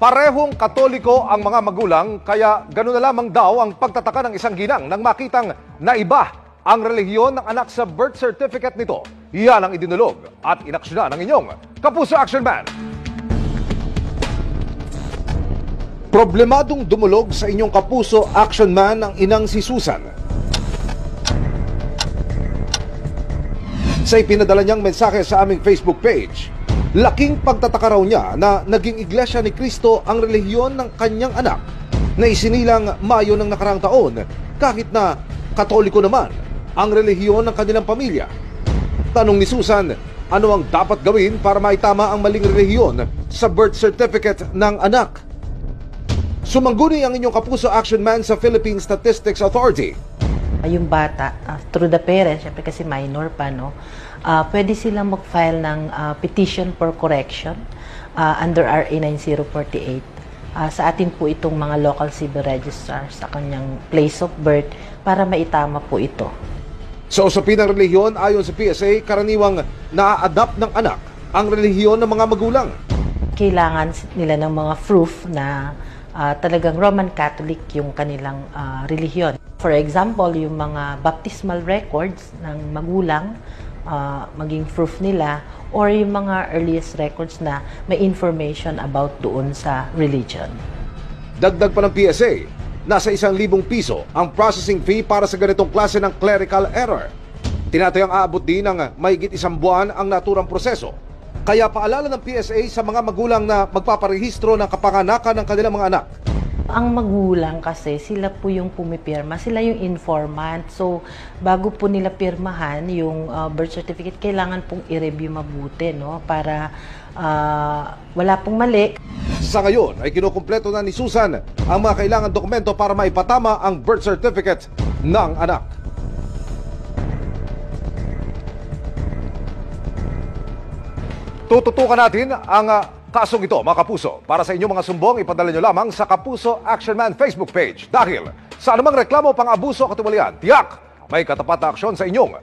Parehong Katoliko ang mga magulang, kaya gano'n na lamang daw ang pagtataka ng isang ginang nang makitang naiba ang relihiyon ng anak sa birth certificate nito. Yan ang idinulog at inaksyonan ng inyong Kapuso Action Man. Problemadong dumulog sa inyong Kapuso Action Man ang inang si Susan. Sa ipinadala niyang mensahe sa aming Facebook page, laking pagtataka raw niya na naging Iglesia ni Cristo ang relihiyon ng kanyang anak na isinilang Mayo ng nakarang taon kahit na Katoliko naman ang relihiyon ng kanilang pamilya. Tanong ni Susan, ano ang dapat gawin para maitama ang maling relihiyon sa birth certificate ng anak? Sumangguni ang inyong Kapuso Action Man sa Philippine Statistics Authority. Yung bata, through the parents, syempre kasi minor pa, no? Pwede silang mag-file ng petition for correction under RA 9048. Sa atin po itong mga local civil registrar sa kanyang place of birth para maitama po ito. Sa usapin ng relihiyon, ayon sa PSA, karaniwang na-adapt ng anak ang relihiyon ng mga magulang. Kailangan nila ng mga proof na talagang Roman Catholic yung kanilang relihiyon. For example, yung mga baptismal records ng magulang, maging proof nila, or yung mga earliest records na may information about doon sa religion. Dagdag pa ng PSA, nasa 1,000 piso ang processing fee para sa ganitong klase ng clerical error. Tinatayang aabot din ng mahigit 1 buwan ang naturang proseso. Kaya paalala ng PSA sa mga magulang na magpaparehistro ng kapanganakan ng kanilang mga anak. Ang magulang kasi, sila po yung pumipirma, sila yung informant. So, bago po nila pirmahan yung birth certificate, kailangan pong i-review mabuti, no? Para wala pong mali. Sa ngayon ay kinukumpleto na ni Susan ang mga kailangan dokumento para maipatama ang birth certificate ng anak. Tututukan natin ang kasong ito, mga kapuso. Para sa inyong mga sumbong, ipadala nyo lamang sa Kapuso Action Man Facebook page. Dahil sa anumang reklamo pang abuso o katiwalian, tiyak may katapat na aksyon sa inyong